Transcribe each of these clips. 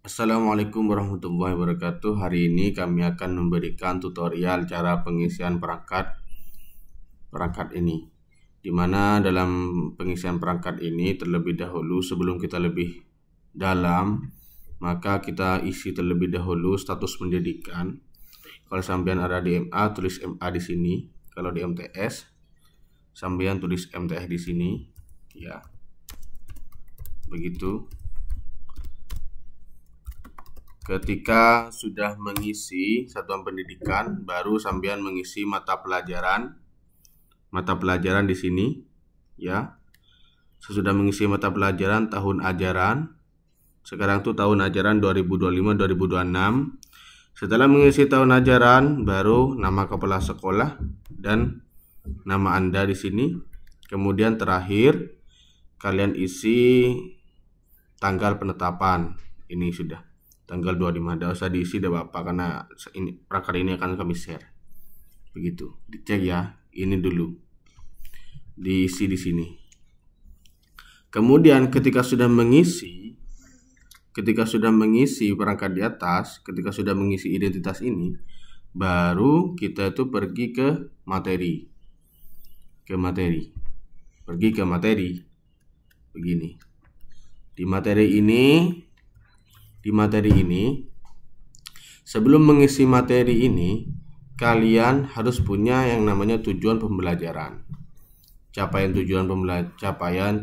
Assalamualaikum warahmatullahi wabarakatuh. Hari ini kami akan memberikan tutorial cara pengisian perangkat ini. Dimana dalam pengisian perangkat ini terlebih dahulu sebelum kita lebih dalam, maka kita isi terlebih dahulu status pendidikan. Kalau sampean ada di MA, tulis MA di sini. Kalau di MTS, sampean tulis MTS di sini, ya. Begitu. Ketika sudah mengisi satuan pendidikan, baru sampean mengisi mata pelajaran di sini, ya. Sesudah mengisi mata pelajaran tahun ajaran, sekarang tuh tahun ajaran 2025-2026. Setelah mengisi tahun ajaran, baru nama kepala sekolah dan nama Anda di sini. Kemudian terakhir kalian isi tanggal penetapan. Ini sudah tanggal 25, tidak usah diisi deh Bapak, karena ini perangkat ini akan kami share. Begitu, dicek ya. Ini dulu diisi di sini. Kemudian ketika sudah mengisi perangkat di atas, ketika sudah mengisi identitas ini, baru kita itu pergi ke materi. Pergi ke materi. Begini. Di materi ini, sebelum mengisi materi ini, kalian harus punya yang namanya tujuan pembelajaran. Capaian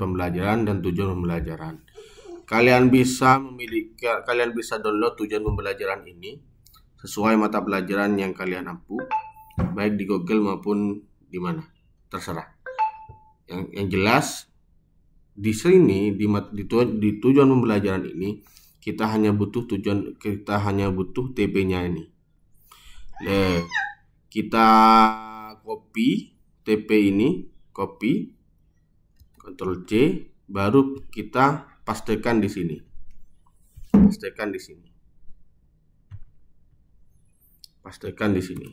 pembelajaran dan tujuan pembelajaran. Kalian bisa download tujuan pembelajaran ini sesuai mata pelajaran yang kalian mampu, baik di Google maupun di mana, terserah. Yang jelas di sini di tujuan pembelajaran ini kita hanya butuh TP-nya ini. Kita copy TP ini, Ctrl C, baru kita pastekan di sini. Pastekan di sini.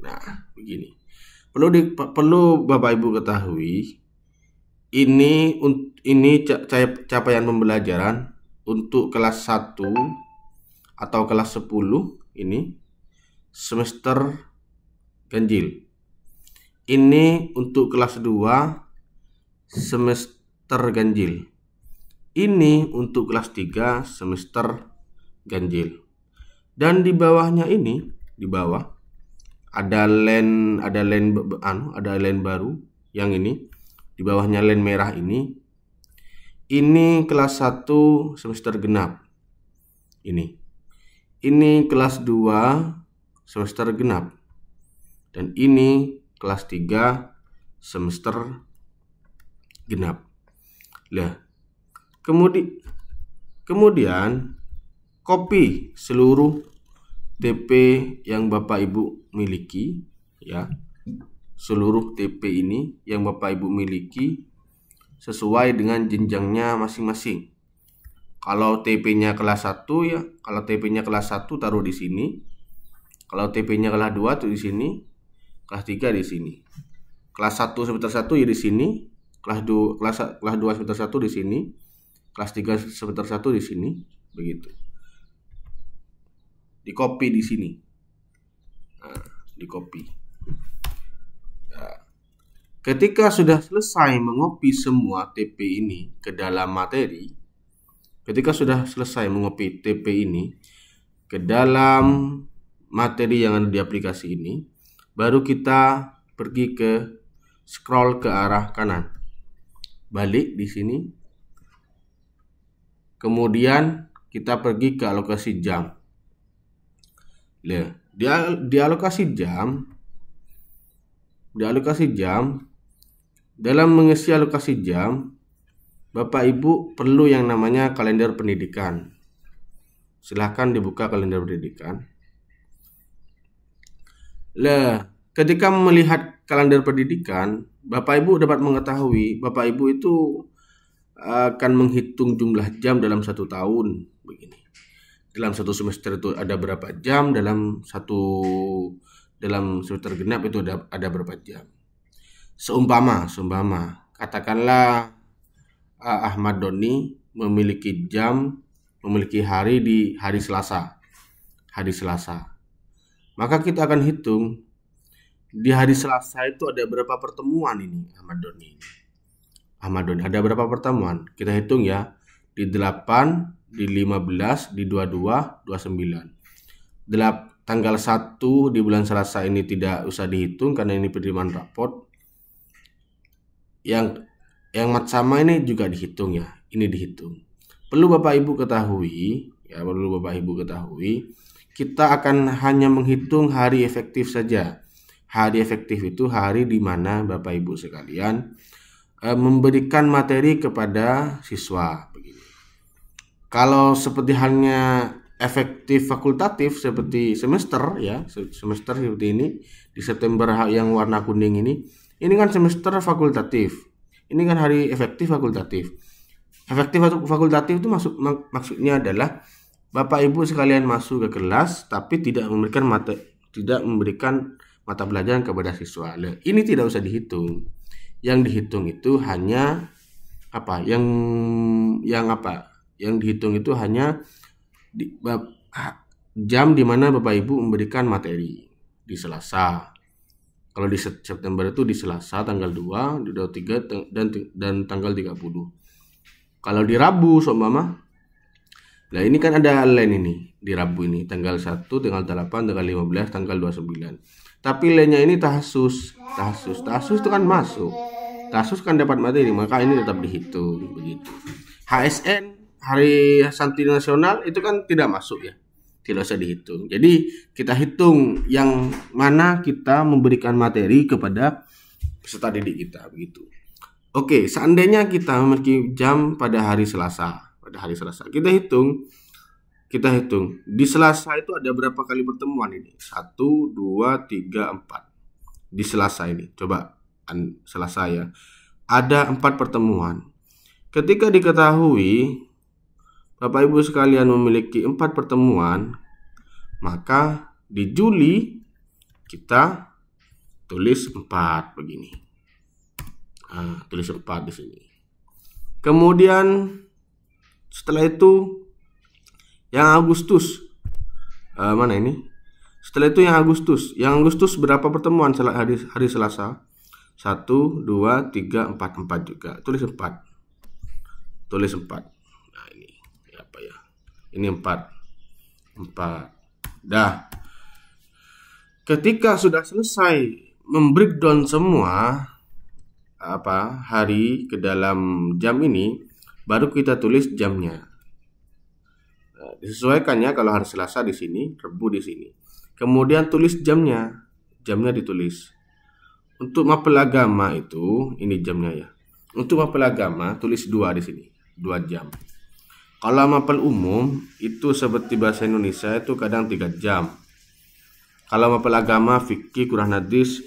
Nah, begini. Perlu Bapak Ibu ketahui, ini capaian pembelajaran untuk kelas 1 atau kelas 10 ini semester ganjil. Ini untuk kelas 2 semester ganjil. Ini untuk kelas 3 semester ganjil. Dan di bawahnya ini, di bawah ada line baru yang ini. Di bawahnya line merah ini kelas 1 semester genap. Ini kelas 2 semester genap. Dan ini kelas 3 semester genap. Nah, kemudian copy seluruh TP yang Bapak Ibu miliki, ya. Seluruh TP ini yang Bapak Ibu miliki sesuai dengan jenjangnya masing-masing. Kalau TP-nya kelas 1 ya, kalau TP-nya kelas 1 taruh di sini. Kalau TP-nya kelas 2 tuh di sini. Kelas 3 di sini. Kelas 1 semester 1 ya di sini. Kelas 2 semester 1 di sini. Kelas 3 semester 1 di sini. Begitu. Di copy di sini. Nah, di copy. Ketika sudah selesai mengopi semua TP ini ke dalam materi, yang ada di aplikasi ini, baru kita pergi ke scroll ke arah kanan, balik di sini, kemudian kita pergi ke alokasi jam. Di alokasi jam, dalam mengisi alokasi jam, Bapak Ibu perlu yang namanya kalender pendidikan. Silahkan dibuka kalender pendidikan. Ketika melihat kalender pendidikan, Bapak Ibu dapat mengetahui Bapak Ibu itu akan menghitung jumlah jam dalam 1 tahun. Begini. Dalam 1 semester itu ada berapa jam, dalam semester genap itu ada berapa jam. Seumpama katakanlah Ahmad Doni memiliki jam memiliki hari di hari Selasa. Maka kita akan hitung di hari Selasa itu ada berapa pertemuan ini Ahmad Doni. Ada berapa pertemuan? Kita hitung ya. Di 8, di 15, di 22, 29. Tanggal 1 di bulan Selasa ini tidak usah dihitung karena ini penerimaan raport. Yang sama ini juga dihitung ya. Ini dihitung. Perlu Bapak Ibu ketahui, kita akan hanya menghitung hari efektif saja. Hari efektif itu hari di mana Bapak Ibu sekalian memberikan materi kepada siswa. Begini. Kalau seperti halnya efektif fakultatif seperti semester ya, semester seperti ini di September yang warna kuning ini kan semester fakultatif. Ini kan hari efektif fakultatif. Efektif fakultatif itu maksudnya adalah Bapak Ibu sekalian masuk ke kelas tapi tidak memberikan mata pelajaran kepada siswa. Ini tidak usah dihitung. Yang dihitung itu hanya apa? Yang dihitung itu hanya jam di mana Bapak Ibu memberikan materi di Selasa. Kalau di September itu di Selasa tanggal 2, di 23 dan tanggal 30. Kalau di Rabu seumpama, nah ini kan ada line ini di Rabu ini tanggal 1, tanggal 8, tanggal 15, tanggal 29. Tapi lainnya ini tahsus itu kan masuk. Tahsus kan dapat materi, maka ini tetap dihitung begitu. HSN Hari Santri Nasional itu kan tidak masuk ya. Tidak usah dihitung. Jadi kita hitung yang mana kita memberikan materi kepada peserta didik kita begitu. Oke, seandainya kita memiliki jam pada hari Selasa, kita hitung di Selasa itu ada berapa kali pertemuan ini? 1, 2, 3, 4. Di Selasa ini, coba Selasa ya, ada 4 pertemuan. Ketika diketahui Bapak Ibu sekalian memiliki 4 pertemuan, maka di Juli kita tulis 4 begini. Tulis 4 di sini. Kemudian setelah itu yang Agustus mana ini? Setelah itu yang Agustus berapa pertemuan hari Selasa? 1, 2, 3, 4 juga. Tulis 4. Nah ini apa ya? Ini 4. Dah. Ketika sudah selesai membreakdown semua hari ke dalam jam ini, baru kita tulis jamnya. Disesuaikan ya, kalau hari Selasa di sini, Rabu di sini. Kemudian tulis jamnya ditulis. Untuk mapel agama itu ini jamnya ya. Untuk mapel agama tulis 2 di sini, 2 jam. Kalau mapel umum itu seperti bahasa Indonesia itu kadang 3 jam. Kalau mapel agama, fikih, Quran hadis,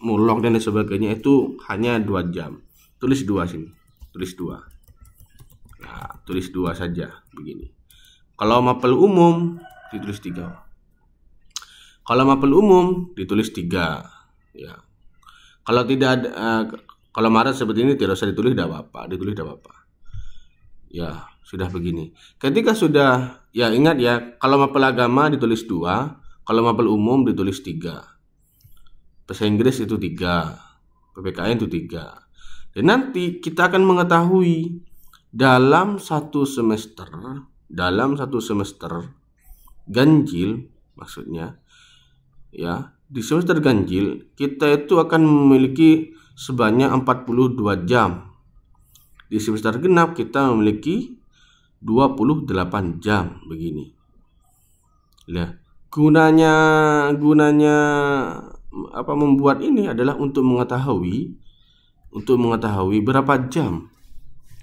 mulok dan sebagainya itu hanya 2 jam. Tulis 2 sini. Tulis 2. Nah, tulis 2 saja begini. Kalau mapel umum ditulis 3. Kalau mapel umum ditulis 3 ya. Kalau tidak ada kalau Maret seperti ini tidak usah ditulis, tidak apa-apa. Ya, sudah begini. Ketika sudah ya, ingat ya, kalau mapel agama ditulis 2, kalau mapel umum ditulis 3. Bahasa Inggris itu 3, PPKN itu 3. Dan nanti kita akan mengetahui dalam satu semester ganjil, maksudnya ya, di semester ganjil kita itu akan memiliki sebanyak 42 jam. Di semester genap kita memiliki 28 jam begini. Lihat, gunanya membuat ini adalah untuk mengetahui berapa jam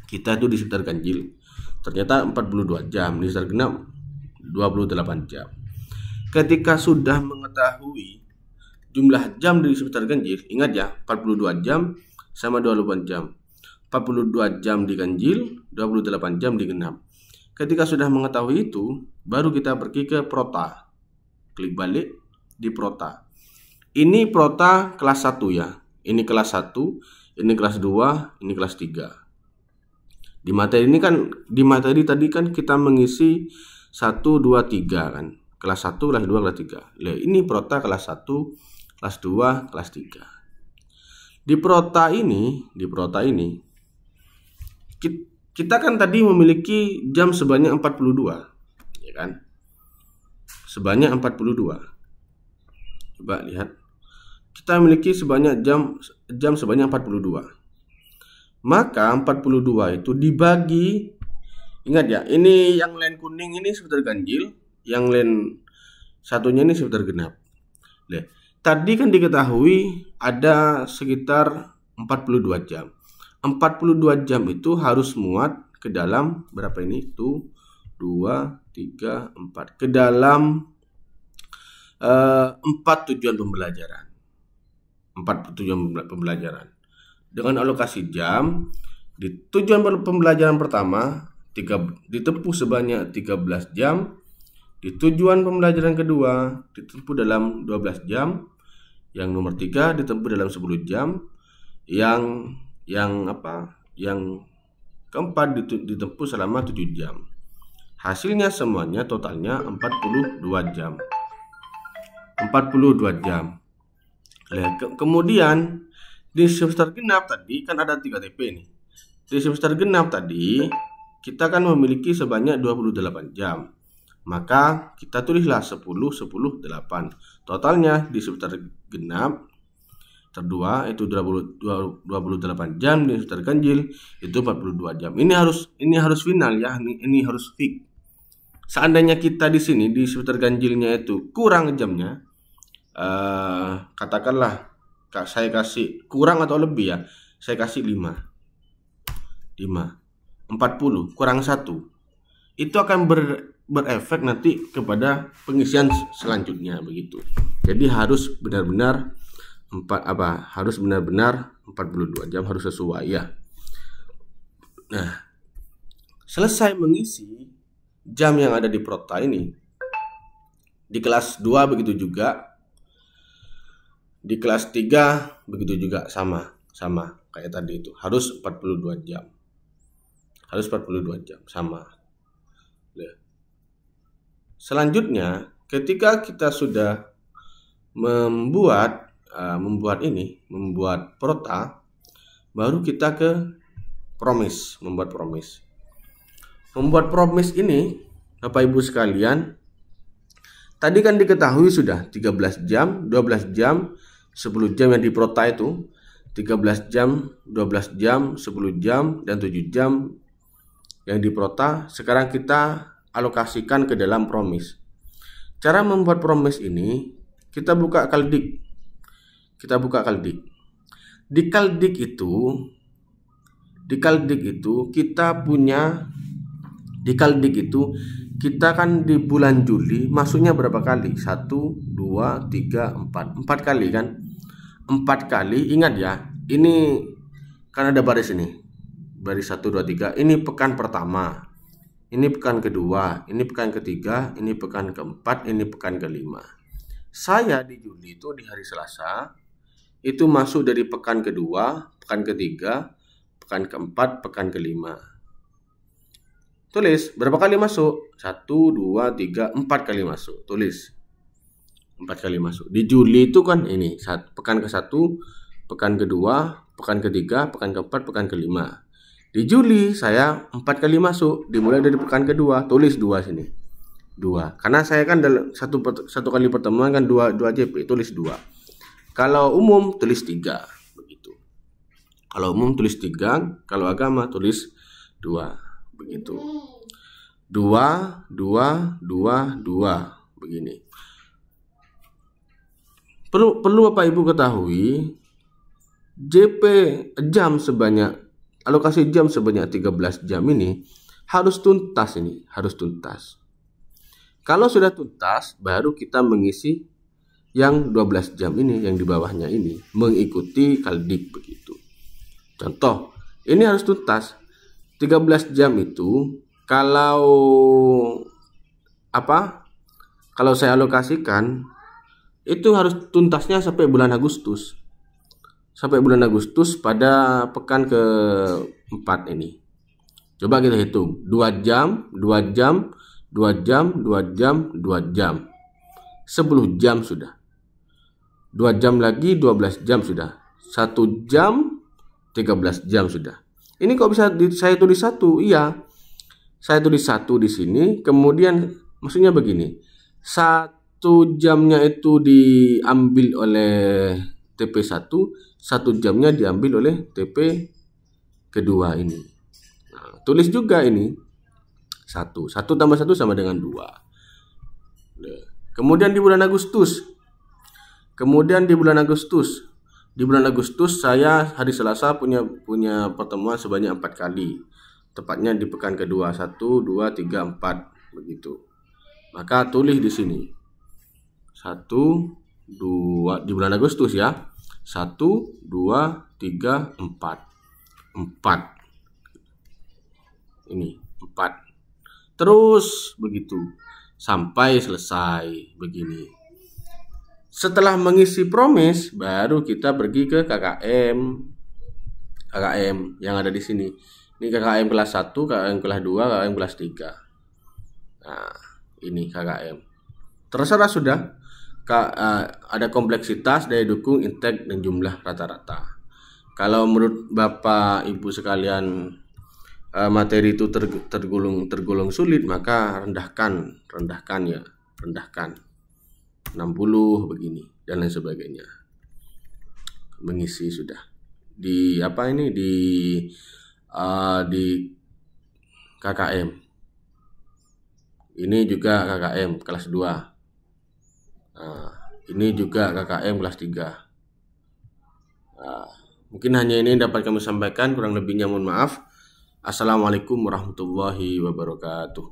kita itu di semester ganjil. Ternyata 42 jam, di semester genap 28 jam. Ketika sudah mengetahui jumlah jam di semester ganjil, ingat ya, 42 jam sama 28 jam. 42 jam di ganjil, 28 jam di genap. Ketika sudah mengetahui itu, baru kita pergi ke prota. Klik balik di prota. Ini prota kelas 1 ya. Ini kelas 1, ini kelas 2, ini kelas 3. Di materi ini kan, di materi tadi kan kita mengisi 1, 2, 3 kan. Kelas 1, kelas 2, kelas 3. Nah, ini Prota kelas 1, kelas 2, kelas 3. Di Prota ini kita kan tadi memiliki jam sebanyak 42, ya kan? Sebanyak 42. Coba lihat. Kita memiliki sebanyak jam sebanyak 42. Maka 42 itu dibagi, ingat ya, ini yang line kuning ini seputar ganjil, yang line satunya ini seputar genap. Nah, tadi kan diketahui ada sekitar 42 jam. 42 jam itu harus muat ke dalam berapa ini? Itu 2, 3, 4. Ke dalam 4 tujuan pembelajaran. 4 tujuan pembelajaran. Dengan alokasi jam, di tujuan pembelajaran pertama ditempuh sebanyak 13 jam. Di tujuan pembelajaran kedua ditempuh dalam 12 jam. Yang nomor 3 ditempuh dalam 10 jam. Yang keempat ditempuh selama 7 jam. Hasilnya semuanya totalnya 42 jam. 42 jam. Kemudian di semester genap tadi kan ada 3 TP nih. Di semester genap tadi kita kan memiliki sebanyak 28 jam. Maka kita tulislah 10, 10, 8. Totalnya di semester genap kedua itu 28 jam, di semester ganjil itu 42 jam. Ini harus final ya, ini harus fix. Seandainya kita di sini di semester ganjilnya itu kurang jamnya, katakanlah saya kasih kurang atau lebih ya, saya kasih 5 40 kurang 1, itu akan berefek nanti kepada pengisian selanjutnya begitu. Jadi harus benar-benar 42 jam harus sesuai ya. Nah, selesai mengisi jam yang ada di Prota ini, di kelas 2 begitu juga, di kelas 3 begitu juga, sama kayak tadi itu, harus 42 jam. Harus 42 jam sama. Nah, selanjutnya ketika kita sudah membuat Prota, baru kita ke membuat promis. Membuat promis ini, Bapak Ibu sekalian, tadi kan diketahui sudah 13 jam, 12 jam, 10 jam yang di Prota itu, 13 jam, 12 jam, 10 jam, dan 7 jam yang di Prota. Sekarang kita alokasikan ke dalam promis. Cara membuat promis ini, kita buka Kaldik. Di Kaldik itu kita kan di bulan Juli masuknya berapa kali? 1, 2, 3, 4. 4 kali kan? 4 kali. Ingat ya, ini kan ada baris ini. Baris 1, 2, 3. Ini pekan pertama. Ini pekan kedua. Ini pekan ketiga. Ini pekan keempat. Ini pekan kelima. Saya di Juli itu di hari Selasa itu masuk dari pekan kedua, pekan ketiga, pekan keempat, pekan kelima. Tulis berapa kali masuk? 1, 2, 3, 4 kali masuk. Tulis 4 kali masuk. Di Juli itu kan ini pekan ke-1, pekan kedua, pekan ketiga, pekan keempat, pekan kelima. Di Juli saya 4 kali masuk, dimulai dari pekan kedua. Tulis 2 sini. 2. Karena saya kan dalam satu kali pertemuan kan 2 JP, tulis 2. Kalau umum tulis 3 begitu. Kalau umum tulis 3, kalau agama tulis 2 begitu. 2 begini. Perlu Bapak Ibu ketahui, JP jam sebanyak, alokasi jam sebanyak 13 jam ini harus tuntas Kalau sudah tuntas, baru kita mengisi yang 12 jam ini, yang di bawahnya ini, mengikuti Kaldik begitu. Contoh, ini harus tuntas. 13 jam itu kalau saya alokasikan itu harus tuntasnya sampai bulan Agustus. Sampai bulan Agustus pada pekan ke-4 ini. Coba kita hitung. 2 jam, 2 jam, 2 jam, 2 jam, 2 jam. 10 jam sudah. 2 jam lagi 12 jam sudah. 1 jam 13 jam sudah. Ini kok bisa saya tulis 1? Iya. Saya tulis 1 di sini, kemudian maksudnya begini. 1 jamnya itu diambil oleh TP1, 1 jamnya diambil oleh TP kedua ini. Nah, tulis juga ini 1 tambah 1 sama dengan 2. Kemudian di bulan Agustus. Di bulan Agustus saya hari Selasa punya pertemuan sebanyak 4 kali. Tepatnya di pekan kedua, 1, 2, 3, 4 begitu. Maka tulis di sini 1, 2 di bulan Agustus ya. 1, 2, 3, 4. 4. Ini 4. Terus begitu sampai selesai begini. Setelah mengisi promis, baru kita pergi ke KKM yang ada di sini. Ini KKM kelas 1, KKM kelas 2, KKM kelas 3. Nah, ini KKM. Terserah sudah. Ada kompleksitas, daya dukung, intake, dan jumlah rata-rata. Kalau menurut Bapak Ibu sekalian materi itu tergolong sulit, maka rendahkan 60 begini dan lain sebagainya. Mengisi sudah di KKM. Ini juga KKM kelas 2. Nah, ini juga KKM kelas 3. Mungkin hanya ini dapat kami sampaikan, kurang lebihnya mohon maaf. Assalamualaikum warahmatullahi wabarakatuh.